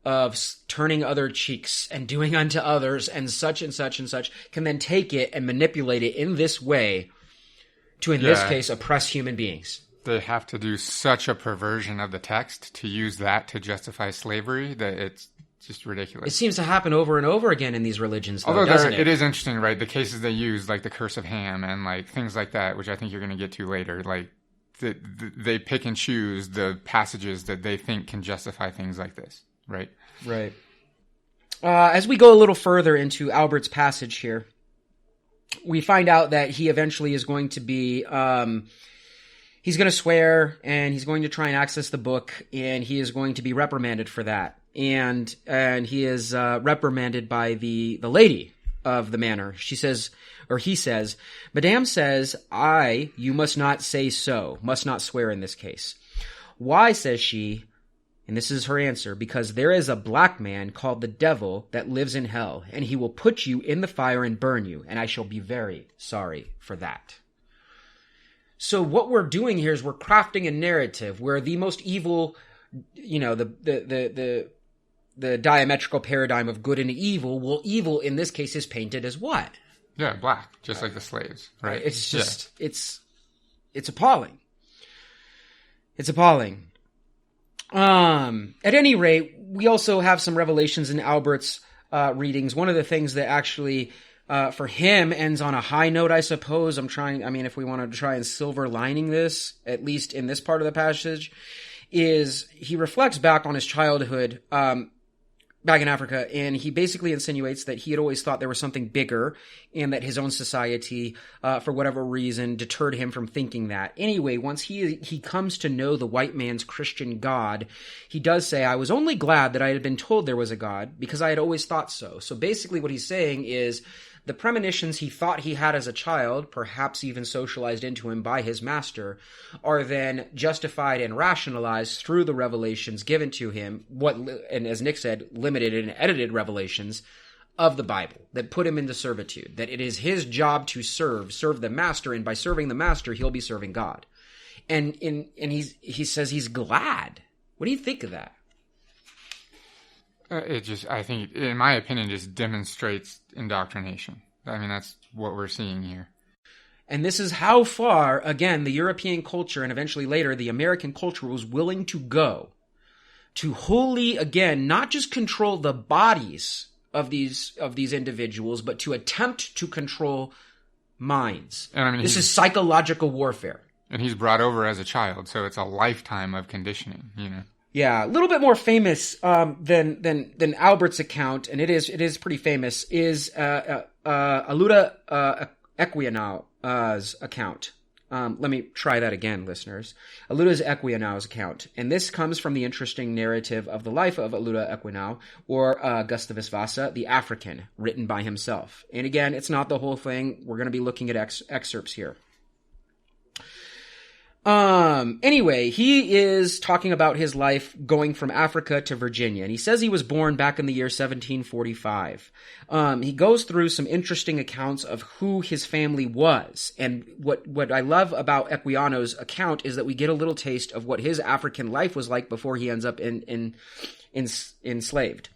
of turning other cheeks and doing unto others and such and such and such can then take it and manipulate it in this way to, in this case, oppress human beings? They have to do such a perversion of the text to use that to justify slavery that it's just ridiculous. It seems to happen over and over again in these religions, though, although doesn't it? It is interesting, right? The cases they use, like the Curse of Ham and like things like that, which I think you're going to get to later, like they pick and choose the passages that they think can justify things like this, right? Right. As we go a little further into Albert's passage here, we find out that he eventually is going to be, he's going to swear and he's going to try and access the book, and he is going to be reprimanded for that. And he is reprimanded by the lady of the manor. He says, Madame says, you must not say so, must not swear in this case. Why, says she, and this is her answer, because there is a black man called the devil that lives in hell, and he will put you in the fire and burn you, and I shall be very sorry for that. So what we're doing here is we're crafting a narrative where the most evil, the the diametrical paradigm of good and evil. Well, evil in this case is painted as what? Yeah, black, just like the slaves, right? It's just it's appalling. It's appalling. At any rate, we also have some revelations in Albert's readings. One of the things that actually for him ends on a high note, I suppose. If we want to try and silver lining this, at least in this part of the passage, is he reflects back on his childhood back in Africa, and he basically insinuates that he had always thought there was something bigger and that his own society, for whatever reason, deterred him from thinking that. Anyway, once he comes to know the white man's Christian God, he does say, I was only glad that I had been told there was a God because I had always thought so. So basically what he's saying is the premonitions he thought he had as a child, perhaps even socialized into him by his master, are then justified and rationalized through the revelations given to him, and as Nick said, limited and edited revelations of the Bible that put him into servitude, that it is his job to serve the master, and by serving the master, he'll be serving God. And he says he's glad. What do you think of that? I think, in my opinion, just demonstrates indoctrination. I mean, that's what we're seeing here. And this is how far, again, the European culture and eventually later the American culture was willing to go to wholly, again, not just control the bodies of these individuals, but to attempt to control minds. And I mean, this is psychological warfare. And he's brought over as a child, so it's a lifetime of conditioning, you know. Yeah, a little bit more famous than Albert's account, and it is pretty famous, is Aluda Equianau's account. Let me try that again, listeners. Aluda Equianau's account. And this comes from the interesting narrative of the life of Aluda Equianau, or Gustavus Vasa, the African, written by himself. And again, it's not the whole thing. We're going to be looking at excerpts here. Anyway, he is talking about his life going from Africa to Virginia, and he says he was born back in the year 1745. He goes through some interesting accounts of who his family was, and what I love about Equiano's account is that we get a little taste of what his African life was like before he ends up enslaved.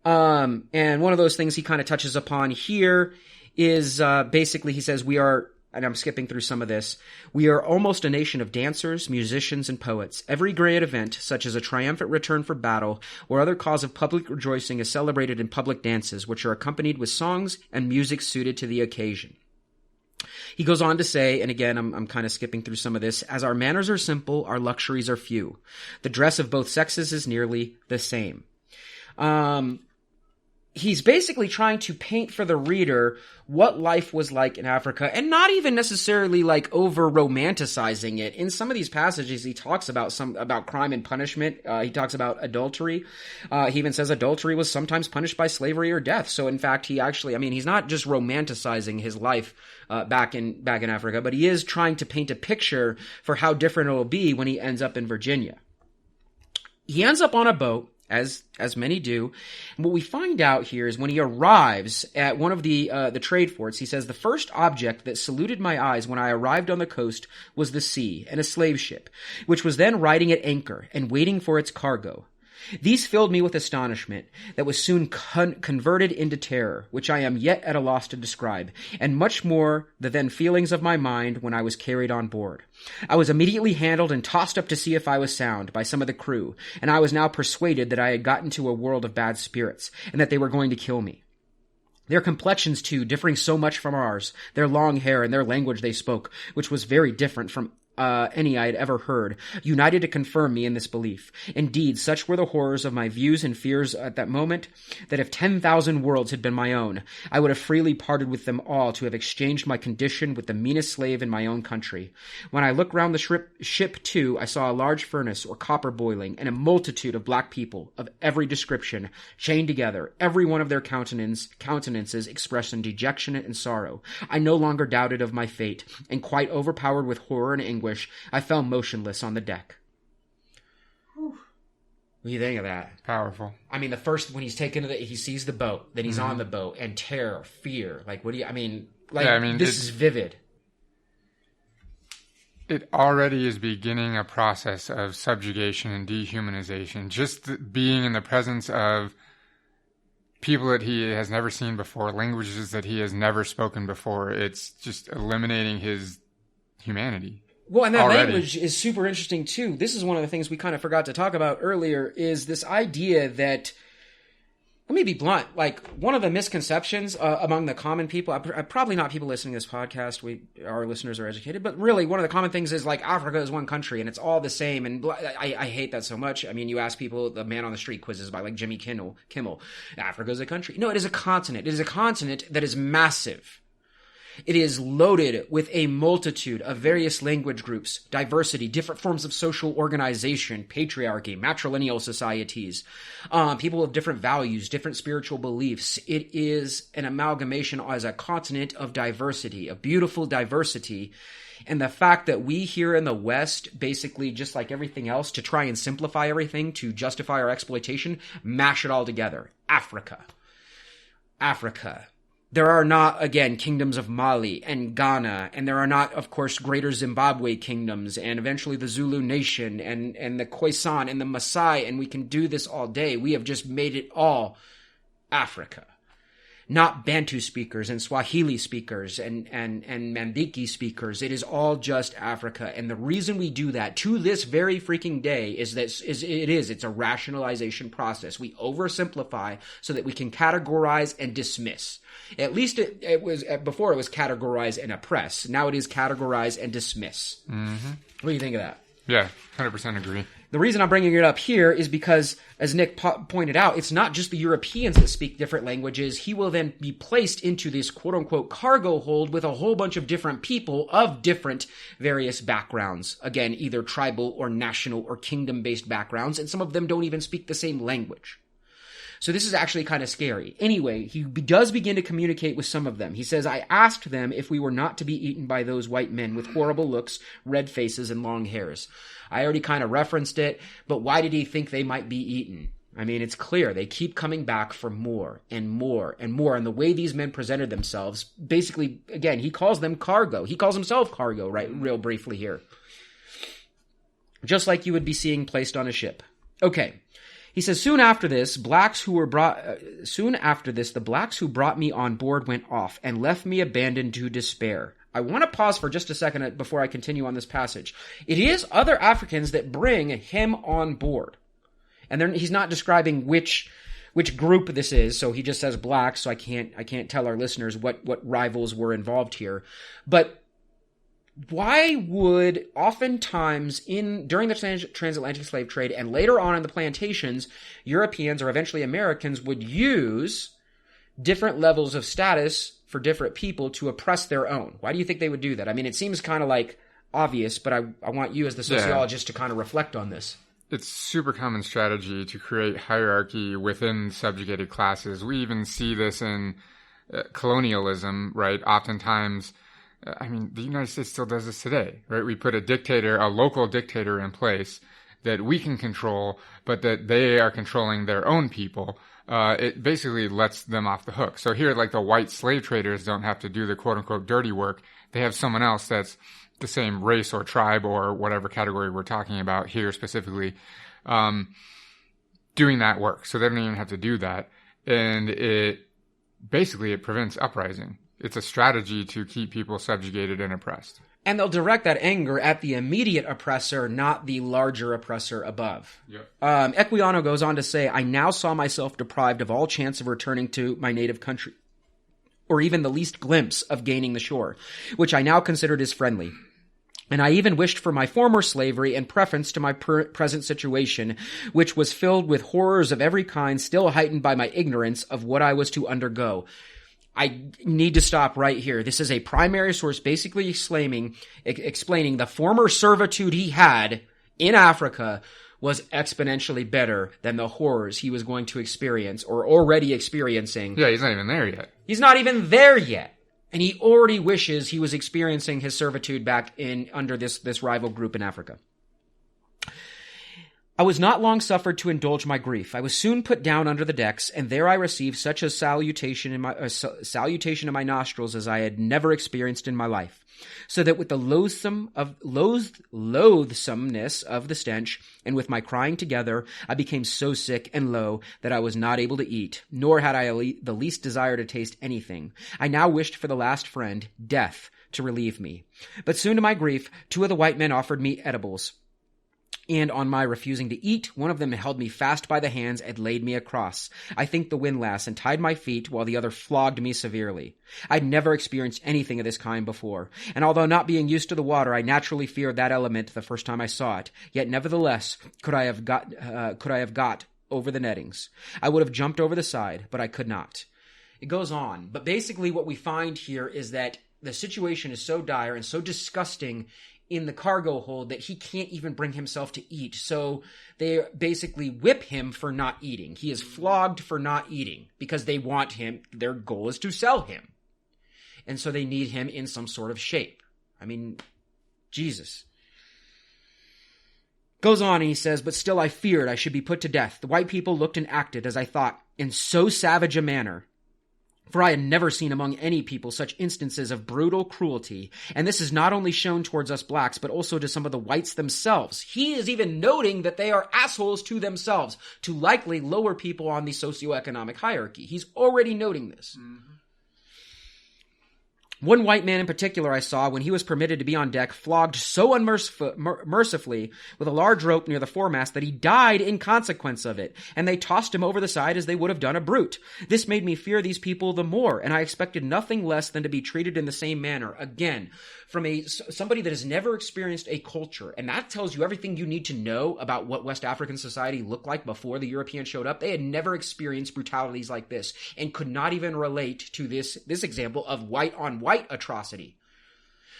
And one of those things he kind of touches upon here is basically he says, we are, and I'm skipping through some of this, we are almost a nation of dancers, musicians, and poets. Every great event, such as a triumphant return for battle or other cause of public rejoicing, is celebrated in public dances, which are accompanied with songs and music suited to the occasion. He goes on to say, and again, I'm kind of skipping through some of this, as our manners are simple, our luxuries are few. The dress of both sexes is nearly the same. He's basically trying to paint for the reader what life was like in Africa, and not even necessarily like over romanticizing it. In some of these passages, he talks about crime and punishment. He talks about adultery. He even says adultery was sometimes punished by slavery or death. So in fact, he's not just romanticizing his life back in Africa, but he is trying to paint a picture for how different it will be when he ends up in Virginia. He ends up on a boat, as many do. And what we find out here is when he arrives at one of the trade forts, he says, the first object that saluted my eyes when I arrived on the coast was the sea and a slave ship, which was then riding at anchor and waiting for its cargo. These filled me with astonishment that was soon converted into terror, which I am yet at a loss to describe, and much more the then feelings of my mind when I was carried on board. I was immediately handled and tossed up to see if I was sound by some of the crew, and I was now persuaded that I had got into a world of bad spirits, and that they were going to kill me. Their complexions, too, differing so much from ours, their long hair and their language they spoke, which was very different from any I had ever heard, united to confirm me in this belief. Indeed, such were the horrors of my views and fears at that moment, that if 10,000 worlds had been my own, I would have freely parted with them all to have exchanged my condition with the meanest slave in my own country. When I looked round the ship too, I saw a large furnace or copper boiling, and a multitude of black people of every description, chained together, every one of their countenances expressed in dejection and sorrow. I no longer doubted of my fate, and quite overpowered with horror and anguish, I fell motionless on the deck. Whew. What do you think of that? Powerful. I mean, when he's taken he sees the boat, then he's on the boat, and terror, fear. Like, this is vivid. it already is beginning a process of subjugation and dehumanization. Just being in the presence of people that he has never seen before, languages that he has never spoken before, it's just eliminating his humanity. Well, and that already. language is super interesting too. This is one of the things we kind of forgot to talk about earlier, is this idea that, let me be blunt, like one of the misconceptions among the common people, probably not people listening to this podcast, our listeners are educated, but really one of the common things is like Africa is one country and it's all the same. And I hate that so much. I mean, you ask people, the man on the street quizzes by like Jimmy Kimmel, Africa is a country. No, it is a continent. It is a continent that is massive. It is loaded with a multitude of various language groups, diversity, different forms of social organization, patriarchy, matrilineal societies, people with different values, different spiritual beliefs. It is an amalgamation as a continent of diversity, of beautiful diversity. And the fact that we here in the West, basically just like everything else, to try and simplify everything, to justify our exploitation, mash it all together. Africa. There are not, again, kingdoms of Mali and Ghana, and there are not, of course, greater Zimbabwe kingdoms, and eventually the Zulu nation, and the Khoisan, and the Maasai, and we can do this all day. We have just made it all Africa. Not Bantu speakers and Swahili speakers and Mandiki speakers. It is all just Africa. And the reason we do that to this very freaking day is that it's a rationalization process. We oversimplify so that we can categorize and dismiss. At least it was before it was categorize and oppress. Now it is categorize and dismiss. Mm-hmm. What do you think of that? Yeah, 100% agree. The reason I'm bringing it up here is because, as Nick pointed out, it's not just the Europeans that speak different languages. He will then be placed into this quote-unquote cargo hold with a whole bunch of different people of different various backgrounds. Again, either tribal or national or kingdom-based backgrounds, and some of them don't even speak the same language. So this is actually kind of scary. Anyway, he does begin to communicate with some of them. He says, I asked them if we were not to be eaten by those white men with horrible looks, red faces, and long hairs. I already kind of referenced it, but why did he think they might be eaten? I mean, it's clear. They keep coming back for more and more and more. And the way these men presented themselves, basically, again, he calls them cargo. He calls himself cargo, right? Real briefly here. Just like you would be seeing placed on a ship. Okay. He says, soon after this, the blacks who brought me on board went off and left me abandoned to despair. I want to pause for just a second before I continue on this passage. It is other Africans that bring him on board. And he's not describing which group this is, so he just says blacks, so I can't tell our listeners what rivals were involved here. But why would oftentimes during the transatlantic slave trade and later on in the plantations, Europeans or eventually Americans would use different levels of status for different people to oppress their own? Why do you think they would do that? I mean, it seems kind of like obvious, but I want you as the sociologist to kind of reflect on this. It's super common strategy to create hierarchy within subjugated classes. We even see this in colonialism, right? Oftentimes, the United States still does this today, right? We put a local dictator in place that we can control, but that they are controlling their own people. It basically lets them off the hook. So here, like the white slave traders don't have to do the quote-unquote dirty work. They have someone else that's the same race or tribe or whatever category we're talking about here specifically, doing that work. So they don't even have to do that. And it prevents uprising. It's a strategy to keep people subjugated and oppressed. And they'll direct that anger at the immediate oppressor, not the larger oppressor above. Yep. Equiano goes on to say, I now saw myself deprived of all chance of returning to my native country, or even the least glimpse of gaining the shore, which I now considered as friendly. And I even wished for my former slavery in preference to my present situation, which was filled with horrors of every kind, still heightened by my ignorance of what I was to undergo. I need to stop right here. This is a primary source basically explaining the former servitude he had in Africa was exponentially better than the horrors he was going to experience or already experiencing. Yeah, he's not even there yet. He's not even there yet. And he already wishes he was experiencing his servitude back under this rival group in Africa. I was not long suffered to indulge my grief. I was soon put down under the decks, and there I received such a salutation in my nostrils as I had never experienced in my life. So that with the loathsomeness of the stench, and with my crying together, I became so sick and low that I was not able to eat, nor had I the least desire to taste anything. I now wished for the last friend, death, to relieve me. But soon to my grief, 2 of the white men offered me edibles. And on my refusing to eat, one of them held me fast by the hands and laid me across, I think the windlass, and tied my feet, while the other flogged me severely. I'd never experienced anything of this kind before, and although not being used to the water, I naturally feared that element the first time I saw it. Yet nevertheless could I have got over the nettings. I would have jumped over the side, but I could not. It goes on, but basically what we find here is that the situation is so dire and so disgusting in the cargo hold that he can't even bring himself to eat. So they basically whip him for not eating. He is flogged for not eating because they want him. Their goal is to sell him. And so they need him in some sort of shape. I mean, Jesus. Goes on and he says, but still I feared I should be put to death. The white people looked and acted, as I thought, in so savage a manner. For I had never seen among any people such instances of brutal cruelty, and this is not only shown towards us blacks, but also to some of the whites themselves. He is even noting that they are assholes to themselves, to likely lower people on the socioeconomic hierarchy. He's already noting this. Mm-hmm. One white man in particular I saw, when he was permitted to be on deck, flogged so unmercifully with a large rope near the foremast that he died in consequence of it, and they tossed him over the side as they would have done a brute. This made me fear these people the more, and I expected nothing less than to be treated in the same manner. Again, from somebody that has never experienced a culture, and that tells you everything you need to know about what West African society looked like before the Europeans showed up. They had never experienced brutalities like this, and could not even relate to this example of white-on-white atrocity.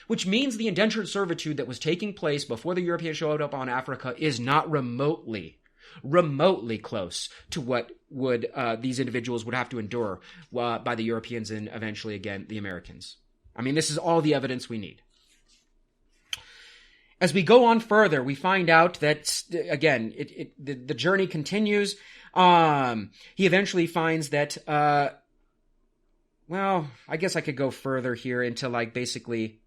Which means the indentured servitude that was taking place before the Europeans showed up on Africa is not remotely close to what would these individuals would have to endure by the Europeans and eventually, again, the Americans. I mean, this is all the evidence we need. As we go on further, we find out that, again, the journey continues. He eventually finds that, well, I guess I could go further here into, like, basically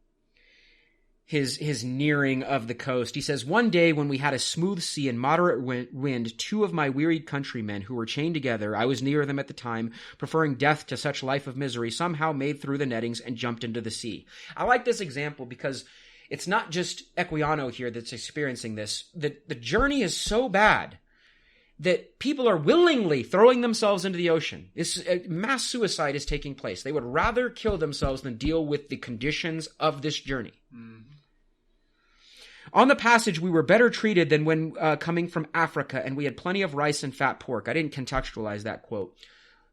his nearing of the coast. He says, one day when we had a smooth sea and moderate wind, 2 of my wearied countrymen who were chained together, I was near them at the time, preferring death to such life of misery, somehow made through the nettings and jumped into the sea. I like this example because it's not just Equiano here that's experiencing this. The journey is so bad that people are willingly throwing themselves into the ocean. Mass suicide is taking place. They would rather kill themselves than deal with the conditions of this journey. Mm-hmm. On the passage, we were better treated than when coming from Africa, and we had plenty of rice and fat pork. I didn't contextualize that quote.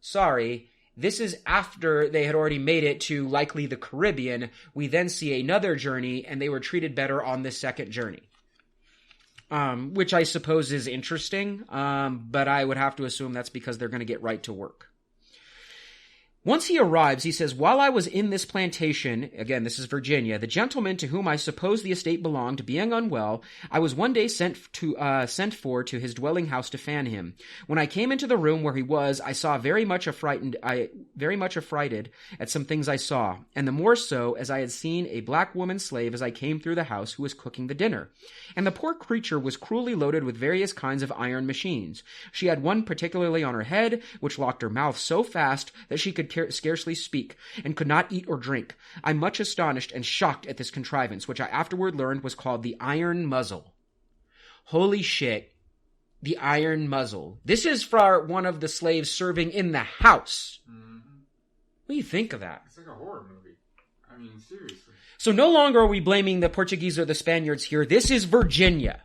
Sorry. This is after they had already made it to likely the Caribbean. We then see another journey, and they were treated better on this second journey. Which I suppose is interesting, but I would have to assume that's because they're going to get right to work. Once he arrives, he says, while I was in this plantation, again, this is Virginia, the gentleman to whom I suppose the estate belonged, being unwell, I was one day sent for to his dwelling house to fan him. When I came into the room where he was, I saw very much affrighted at some things I saw, and the more so as I had seen a black woman slave as I came through the house who was cooking the dinner. And the poor creature was cruelly loaded with various kinds of iron machines. She had one particularly on her head, which locked her mouth so fast that she could scarcely speak, and could not eat or drink. I'm much astonished and shocked at this contrivance, which I afterward learned was called the iron muzzle. Holy shit, the iron muzzle. This is for one of the slaves serving in the house. Mm-hmm. What do you think of that? It's like a horror movie. I mean, seriously. So no longer are we blaming the Portuguese or the Spaniards here. This is Virginia.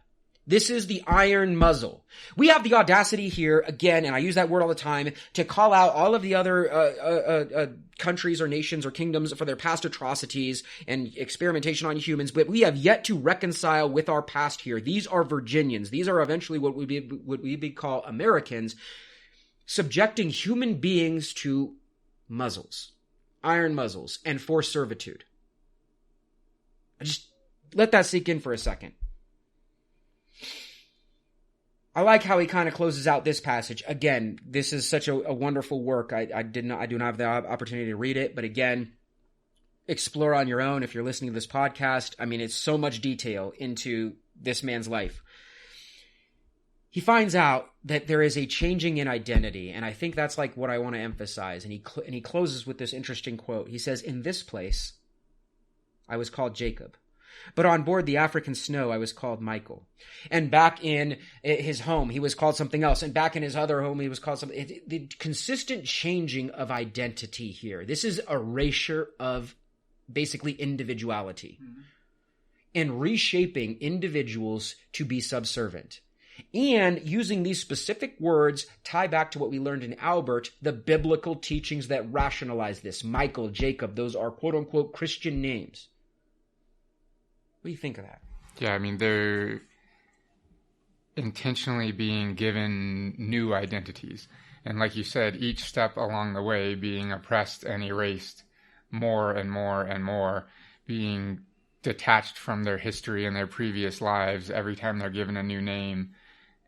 This is the iron muzzle. We have the audacity here, again, and I use that word all the time, to call out all of the other countries or nations or kingdoms for their past atrocities and experimentation on humans, but we have yet to reconcile with our past here. These are Virginians. These are eventually what we call Americans, subjecting human beings to muzzles, iron muzzles, and forced servitude. Just let that sink in for a second. I like how he kind of closes out this passage. Again, this is such a wonderful work. I do not have the opportunity to read it, but again, explore on your own if you're listening to this podcast. I mean, it's so much detail into this man's life. He finds out that there is a changing in identity, and I think that's like what I want to emphasize. And he closes with this interesting quote. He says, "In this place, I was called Jacob, but on board the African snow, I was called Michael. And back in his home, he was called something else. And back in his other home, he was called something." The consistent changing of identity here. This is erasure of basically individuality, and reshaping individuals to be subservient. And using these specific words tie back to what we learned in Albert, the biblical teachings that rationalize this. Michael, Jacob, those are quote-unquote Christian names. What do you think of that? Yeah, I mean, they're intentionally being given new identities. And like you said, each step along the way being oppressed and erased more and more and more, being detached from their history and their previous lives every time they're given a new name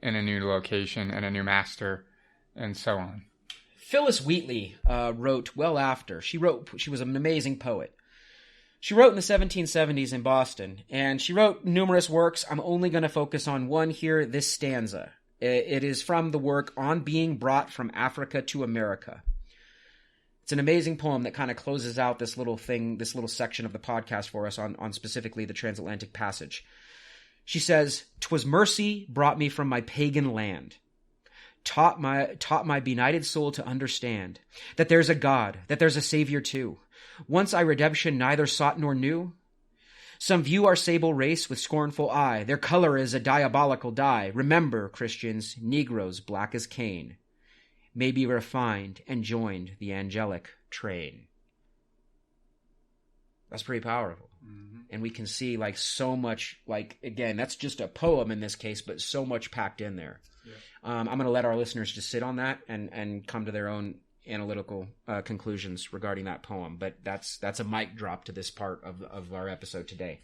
in a new location and a new master, and so on. Phyllis Wheatley wrote well after. She was an amazing poet. She wrote in the 1770s in Boston, and she wrote numerous works. I'm only going to focus on one here, this stanza. It is from the work On Being Brought from Africa to America. It's an amazing poem that kind of closes out this little section of the podcast for us on specifically the Transatlantic passage. She says, "'Twas mercy brought me from my pagan land, taught my benighted soul to understand that there's a God, that there's a Savior too. Once I redemption neither sought nor knew. Some view our sable race with scornful eye. Their color is a diabolical dye. Remember, Christians, Negroes black as Cain may be refined and joined the angelic train." That's pretty powerful. Mm-hmm. And we can see like so much, like, again, that's just a poem in this case, but so much packed in there. Yeah. I'm going to let our listeners just sit on that and come to their own analytical conclusions regarding that poem. But that's a mic drop to this part of our episode today.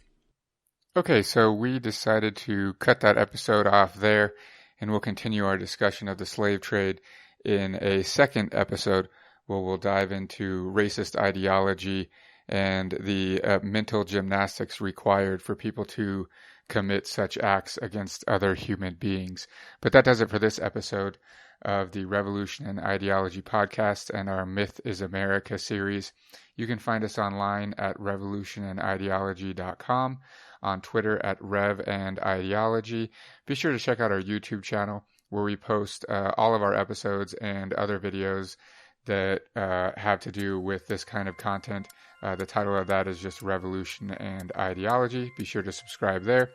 Okay, so we decided to cut that episode off there, and we'll continue our discussion of the slave trade in a second episode where we'll dive into racist ideology and the mental gymnastics required for people to commit such acts against other human beings. But that does it for this episode of the Revolution and Ideology podcast and our Myth is America series. You can find us online at revolutionandideology.com, on Twitter at RevAndIdeology. Be sure to check out our YouTube channel where we post all of our episodes and other videos that have to do with this kind of content. The title of that is just Revolution and Ideology. Be sure to subscribe there.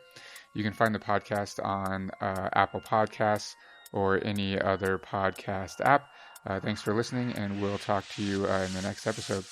You can find the podcast on Apple Podcasts or any other podcast app. Thanks for listening, and we'll talk to you in the next episode.